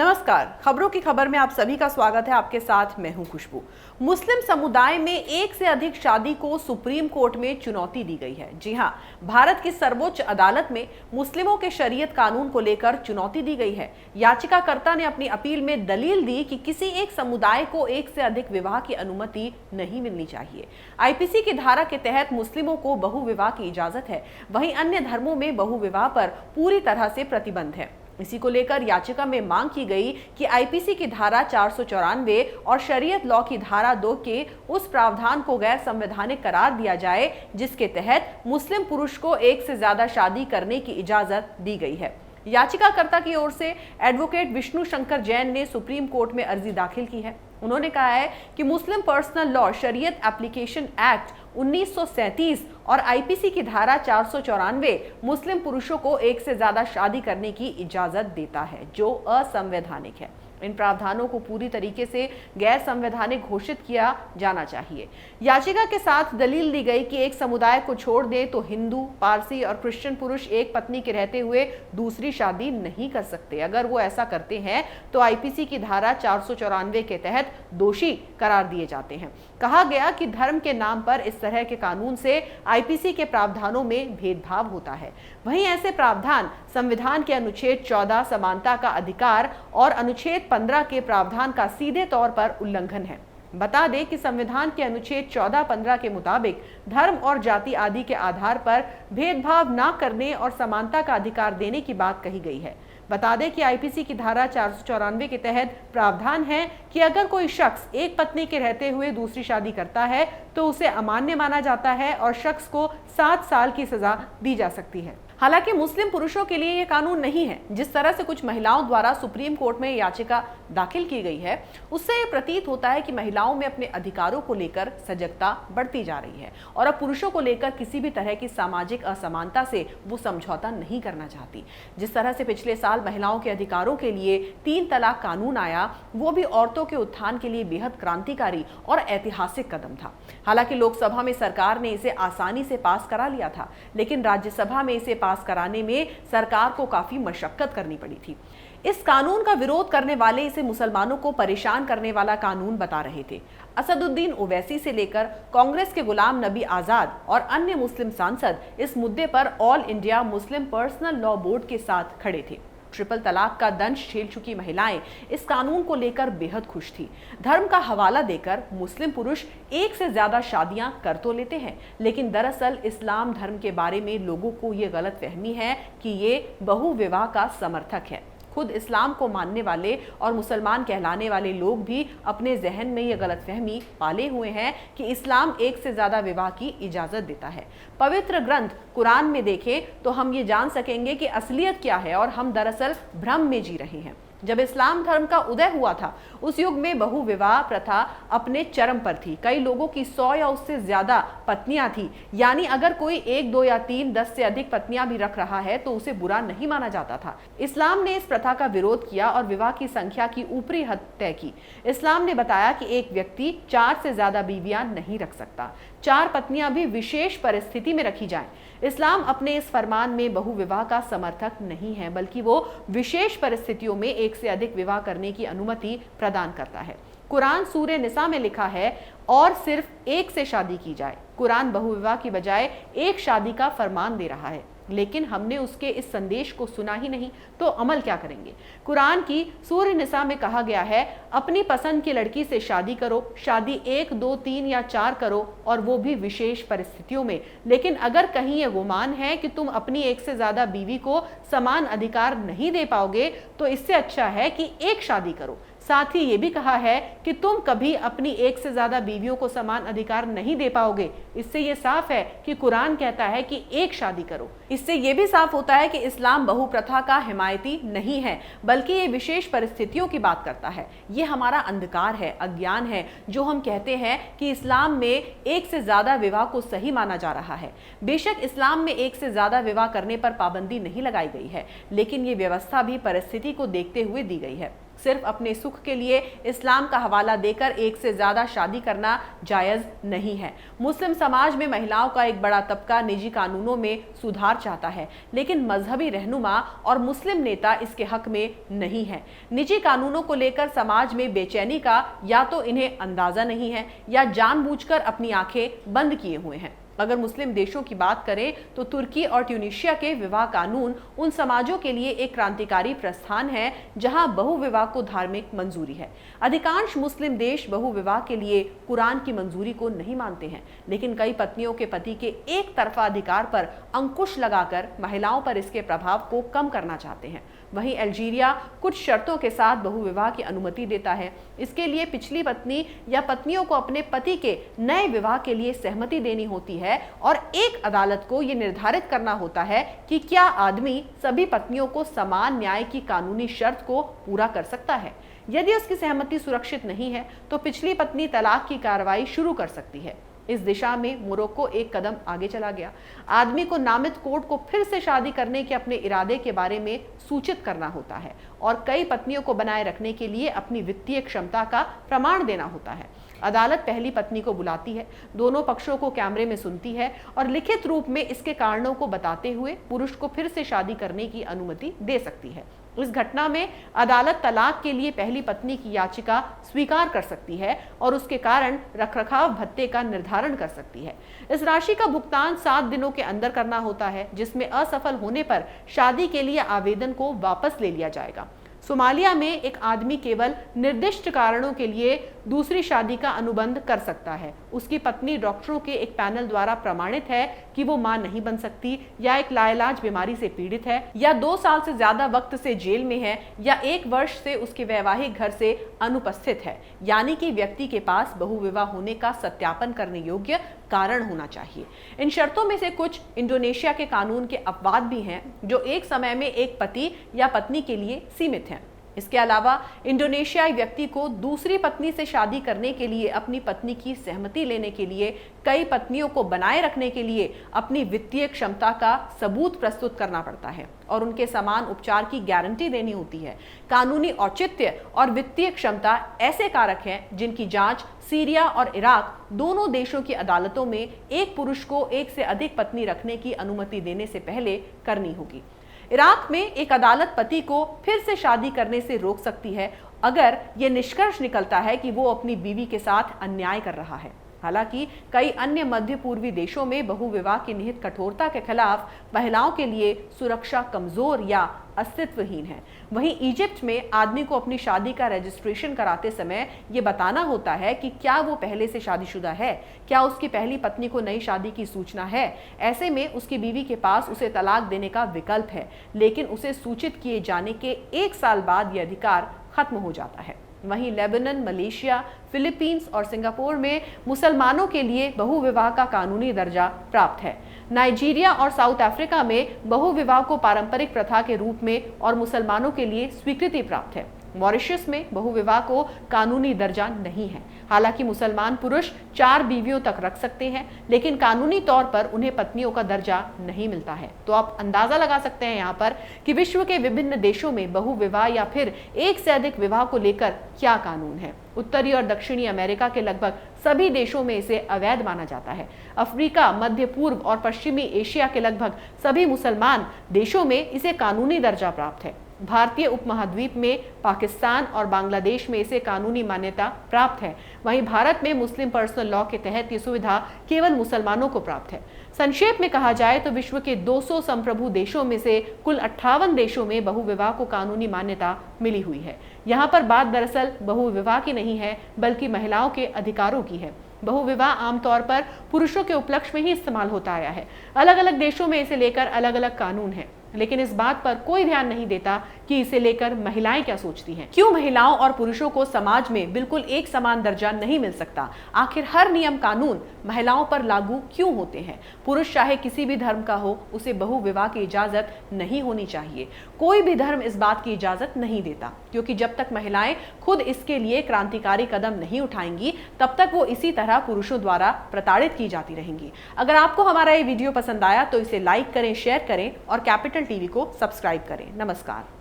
नमस्कार, खबरों की खबर में आप सभी का स्वागत है। आपके साथ मैं हूं खुशबू। मुस्लिम समुदाय में एक से अधिक शादी को सुप्रीम कोर्ट में चुनौती दी गई है। जी हां, भारत की सर्वोच्च अदालत में मुस्लिमों के शरीयत कानून को लेकर चुनौती दी गई है। याचिकाकर्ता ने अपनी अपील में दलील दी कि किसी एक समुदाय को एक से अधिक विवाह की अनुमति नहीं मिलनी चाहिए। आईपीसी की धारा के तहत मुस्लिमों को बहुविवाह की इजाजत है, वहीं अन्य धर्मों में बहुविवाह पर पूरी तरह से प्रतिबंध है। इसी को लेकर याचिका में मांग की गई कि आईपीसी की धारा 494 और शरीयत लॉ की धारा 2 के उस प्रावधान को गैर संवैधानिक करार दिया जाए जिसके तहत मुस्लिम पुरुष को एक से ज्यादा शादी करने की इजाजत दी गई है। याचिकाकर्ता की ओर से एडवोकेट विष्णु शंकर जैन ने सुप्रीम कोर्ट में अर्जी दाखिल की है। उन्होंने कहा है कि मुस्लिम पर्सनल लॉ शरीयत एप्लीकेशन एक्ट 1937 और आईपीसी की धारा 494 मुस्लिम पुरुषों को एक से ज्यादा शादी करने की इजाजत देता है, जो असंवैधानिक है। इन प्रावधानों को पूरी तरीके से गैर संवैधानिक घोषित किया जाना चाहिए। याचिका के साथ दलील दी गई कि एक समुदाय को छोड़ दे तो हिंदू, पारसी और क्रिश्चियन पुरुष एक पत्नी के रहते हुए दूसरी शादी नहीं कर सकते। अगर वो ऐसा करते हैं तो आईपीसी की धारा 494 के तहत दोषी करार दिए जाते हैं। कहा गया कि धर्म के नाम पर इस तरह के कानून से आईपीसी के प्रावधानों में भेदभाव होता है। वहीं ऐसे प्रावधान संविधान के अनुच्छेद 14 समानता का अधिकार और अनुच्छेद 15 के प्रावधान का सीधे तौर पर उल्लंघन है। बता दें कि संविधान के अनुच्छेद 14-15 के मुताबिक धर्म और जाति आदि के आधार पर भेदभाव न करने और समानता का अधिकार देने की बात कही गई है। बता दें कि आईपीसी की धारा 494 के तहत प्रावधान है कि अगर कोई शख्स एक पत्नी के रहते हुए दूसरी शादी करता है तो उसे अमान्य माना जाता है और शख्स को 7 साल की सजा दी जा सकती है। हालांकि मुस्लिम पुरुषों के लिए यह कानून नहीं है। जिस तरह से कुछ महिलाओं द्वारा सुप्रीम कोर्ट में याचिका दाखिल की गई है, उससे यह प्रतीत होता है कि महिलाओं में अपने अधिकारों को लेकर सजगता बढ़ती जा रही है और अब पुरुषों को लेकर किसी भी तरह की सामाजिक असमानता से वो समझौता नहीं करना चाहती। जिस तरह से पिछले साल महिलाओं के अधिकारों के लिए 3 तलाक कानून आया, वो भी औरतों के उत्थान के लिए बेहद क्रांतिकारी और ऐतिहासिक कदम था। हालांकि लोकसभा में सरकार ने इसे आसानी से पास करा लिया था, लेकिन राज्यसभा में इसे पास कराने में सरकार को काफी मशक्कत करनी पड़ी थी। इस कानून का विरोध करने वाले इसे मुसलमानों को परेशान करने वाला कानून बता रहे थे। असदुद्दीन ओवैसी से लेकर कांग्रेस के गुलाम नबी आजाद और अन्य मुस्लिम सांसद इस मुद्दे पर all India Muslim personal law board के साथ खड़े थे। ट्रिपल तलाक का दंश झेल चुकी महिलाएं इस कानून को लेकर बेहद खुश थी। धर्म का हवाला देकर मुस्लिम पुरुष एक से ज्यादा शादियां कर तो लेते हैं, लेकिन दरअसल इस्लाम धर्म के बारे में लोगों को ये गलतफहमी है कि ये बहुविवाह का समर्थक है। खुद इस्लाम को मानने वाले और मुसलमान कहलाने वाले लोग भी अपने जहन में ये गलतफहमी पाले हुए हैं कि इस्लाम एक से ज्यादा विवाह की इजाजत देता है। पवित्र ग्रंथ कुरान में देखें तो हम ये जान सकेंगे कि असलियत क्या है और हम दरअसल भ्रम में जी रहे हैं। जब इस्लाम धर्म का उदय हुआ था, उस युग में बहुविवाह प्रथा अपने चरम पर थी। कई लोगों की 100 या उससे ज्यादा पत्नियां थी, यानी अगर कोई 1, 2 या 3, 10 से अधिक पत्नियां भी रख रहा है तो उसे बुरा नहीं माना जाता था। इस्लाम ने इस प्रथा का विरोध किया और विवाह की संख्या की ऊपरी हद तय की। इस्लाम ने बताया कि एक व्यक्ति 4 से ज्यादा बीवियां नहीं रख सकता। 4 पत्नियां भी विशेष परिस्थिति में रखी जाएं। इस्लाम अपने इस फरमान में बहुविवाह का समर्थक नहीं है, बल्कि वो विशेष परिस्थितियों में एक से अधिक विवाह करने की अनुमति प्रदान करता है। कुरान सूरे निसा में लिखा है और सिर्फ एक से शादी की जाए। कुरान बहुविवाह की बजाय एक शादी का फरमान दे रहा है, लेकिन हमने उसके इस संदेश को सुना ही नहीं तो अमल क्या करेंगे। कुरान की सूरह निसा में कहा गया है, अपनी पसंद की लड़की से शादी करो। शादी 1, 2, 3 या 4 करो, और वो भी विशेष परिस्थितियों में। लेकिन अगर कहीं ये गुमान है कि तुम अपनी एक से ज्यादा बीवी को समान अधिकार नहीं दे पाओगे तो इससे अच्छा है कि एक शादी करो। साथ ही ये भी कहा है कि तुम कभी अपनी एक से ज्यादा बीवियों को समान अधिकार नहीं दे पाओगे। इससे ये साफ है कि कुरान कहता है कि एक शादी करो। इससे ये भी साफ होता है कि इस्लाम बहुप्रथा का हिमायती नहीं है, बल्कि ये विशेष परिस्थितियों की बात करता है। ये हमारा अंधकार है, अज्ञान है, जो हम कहते हैं कि इस्लाम में एक से ज्यादा विवाह को सही माना जा रहा है। बेशक इस्लाम में एक से ज्यादा विवाह करने पर पाबंदी नहीं लगाई गई है, लेकिन ये व्यवस्था भी परिस्थिति को देखते हुए दी गई है। सिर्फ अपने सुख के लिए इस्लाम का हवाला देकर एक से ज्यादा शादी करना जायज नहीं है। मुस्लिम समाज में महिलाओं का एक बड़ा तबका निजी कानूनों में सुधार चाहता है, लेकिन मजहबी रहनुमा और मुस्लिम नेता इसके हक में नहीं है। निजी कानूनों को लेकर समाज में बेचैनी का या तो इन्हें अंदाजा नहीं है या जानबूझकर अपनी आंखें बंद किए हुए हैं। अगर मुस्लिम देशों की बात करें तो तुर्की और ट्यूनीशिया के विवाह कानून उन समाजों के लिए एक क्रांतिकारी प्रस्थान है जहां बहुविवाह को धार्मिक मंजूरी है। अधिकांश मुस्लिम देश बहुविवाह के लिए कुरान की मंजूरी को नहीं मानते हैं, लेकिन कई पत्नियों के पति के एक तरफा अधिकार पर अंकुश लगाकर महिलाओं पर इसके प्रभाव को कम करना चाहते हैं। वहीं अल्जीरिया कुछ शर्तों के साथ बहुविवाह की अनुमति देता है। इसके लिए पिछली पत्नी या पत्नियों को अपने पति के नए विवाह के लिए सहमति देनी होती है और एक अदालत को यह निर्धारित करना होता है कि क्या आदमी सभी पत्नियों को समान न्याय की कानूनी शर्त को पूरा कर सकता है। यदि उसकी सहमति सुरक्षित नहीं है तो पिछली पत्नी तलाक की कार्रवाई शुरू कर सकती है। इस दिशा में मोरक्को एक कदम आगे चला गया। आदमी को नामित कोर्ट को फिर से शादी करने के अपने इरादे के बारे में सूचित करना होता है और कई पत्नियों को बनाए रखने के लिए अपनी वित्तीय क्षमता का प्रमाण देना होता है। अदालत पहली पत्नी को बुलाती है, दोनों पक्षों को कैमरे में सुनती है और लिखित रूप में इसके कारणों को बताते हुए पुरुष को फिर से शादी करने की अनुमति दे सकती है। इस घटना में अदालत तलाक के लिए पहली पत्नी की याचिका स्वीकार कर सकती है और उसके कारण रखरखाव भत्ते का निर्धारण कर सकती है। इस राशि का भुगतान 7 दिनों के अंदर करना होता है, जिसमें असफल होने पर शादी के लिए आवेदन को वापस ले लिया जाएगा। सोमालिया में एक आदमी केवल निर्दिष्ट कारणों के लिए दूसरी शादी का अनुबंध कर सकता है। उसकी पत्नी डॉक्टरों के एक पैनल द्वारा प्रमाणित है कि वो मां नहीं बन सकती, या एक लाइलाज बीमारी से पीड़ित है, या 2 साल से ज्यादा वक्त से जेल में है, या 1 वर्ष से उसके वैवाहिक घर से अनुपस्थित है। यानी कि व्यक्ति के पास बहुविवाह होने का सत्यापन करने योग्य कारण होना चाहिए। इन शर्तों में से कुछ इंडोनेशिया के कानून के अपवाद भी हैं, जो एक समय में एक पति या पत्नी के लिए सीमित हैं। इसके अलावा इंडोनेशियाई व्यक्ति को दूसरी पत्नी से शादी करने के लिए अपनी पत्नी की सहमति लेने के लिए कई पत्नियों को बनाए रखने के लिए अपनी वित्तीय क्षमता का सबूत प्रस्तुत करना पड़ता है और उनके समान उपचार की गारंटी देनी होती है। कानूनी औचित्य और वित्तीय क्षमता ऐसे कारक हैं जिनकी जांच सीरिया और इराक दोनों देशों की अदालतों में एक पुरुष को एक से अधिक पत्नी रखने की अनुमति देने से पहले करनी होगी। इराक में एक अदालत पति को फिर से शादी करने से रोक सकती है अगर यह निष्कर्ष निकलता है कि वो अपनी बीवी के साथ अन्याय कर रहा है। हालांकि कई अन्य मध्य पूर्वी देशों में बहुविवाह की निहित कठोरता के खिलाफ महिलाओं के लिए सुरक्षा कमजोर या अस्तित्वहीन है। वहीं इजिप्ट में आदमी को अपनी शादी का रजिस्ट्रेशन कराते समय ये बताना होता है कि क्या वो पहले से शादीशुदा है, क्या उसकी पहली पत्नी को नई शादी की सूचना है। ऐसे में उसकी बीवी के पास उसे तलाक देने का विकल्प है, लेकिन उसे सूचित किए जाने के 1 साल बाद यह अधिकार खत्म हो जाता है। वहीं लेबनान, मलेशिया, फिलीपींस और सिंगापुर में मुसलमानों के लिए बहुविवाह का कानूनी दर्जा प्राप्त है। नाइजीरिया और साउथ अफ्रीका में बहुविवाह को पारंपरिक प्रथा के रूप में और मुसलमानों के लिए स्वीकृति प्राप्त है। मॉरिशस में बहुविवाह को कानूनी दर्जा नहीं है। हालांकि मुसलमान पुरुष 4 बीवियों तक रख सकते हैं, लेकिन कानूनी तौर पर उन्हें पत्नियों का दर्जा नहीं मिलता है। तो आप अंदाजा लगा सकते हैं यहाँ पर कि विश्व के विभिन्न देशों में बहुविवाह या फिर एक से अधिक विवाह को लेकर क्या कानून है। उत्तरी और दक्षिणी अमेरिका के लगभग सभी देशों में इसे अवैध माना जाता है। अफ्रीका, मध्य पूर्व और पश्चिमी एशिया के लगभग सभी मुसलमान देशों में इसे कानूनी दर्जा प्राप्त है। भारतीय उपमहाद्वीप में पाकिस्तान और बांग्लादेश में इसे कानूनी मान्यता प्राप्त है। वहीं भारत में मुस्लिम पर्सनल लॉ के तहत ये सुविधा केवल मुसलमानों को प्राप्त है। संक्षेप में कहा जाए तो विश्व के 200 संप्रभु देशों में से कुल 58 देशों में बहुविवाह को कानूनी मान्यता मिली हुई है। यहाँ पर बात दरअसल बहुविवाह की नहीं है, बल्कि महिलाओं के अधिकारों की है। बहुविवाह आमतौर पर पुरुषों के उपलक्ष्य में ही इस्तेमाल होता आया है। अलग अलग देशों में इसे लेकर अलग अलग कानून हैं, लेकिन इस बात पर कोई ध्यान नहीं देता कि इसे लेकर महिलाएं क्या सोचती हैं। क्यों महिलाओं और पुरुषों को समाज में बिल्कुल एक समान दर्जा नहीं मिल सकता? आखिर हर नियम कानून महिलाओं पर लागू क्यों होते हैं? पुरुष चाहे किसी भी धर्म का हो, उसे बहुविवाह की इजाजत नहीं होनी चाहिए। कोई भी धर्म इस बात की इजाजत नहीं देता, क्योंकि जब तक महिलाएं खुद इसके लिए क्रांतिकारी कदम नहीं उठाएंगी, तब तक वो इसी तरह पुरुषों द्वारा प्रताड़ित की जाती रहेंगी। अगर आपको हमारा ये वीडियो पसंद आया तो इसे लाइक करें, शेयर करें और कैपिटल टीवी को सब्सक्राइब करें। नमस्कार।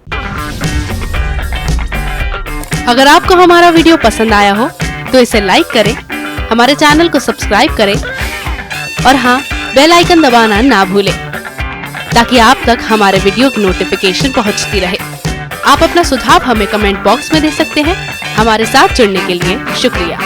अगर आपको हमारा वीडियो पसंद आया हो तो इसे लाइक करें, हमारे चैनल को सब्सक्राइब करें और हाँ, बेल आइकन दबाना ना भूलें ताकि आप तक हमारे वीडियो की नोटिफिकेशन पहुंचती रहे। आप अपना सुझाव हमें कमेंट बॉक्स में दे सकते हैं। हमारे साथ जुड़ने के लिए शुक्रिया।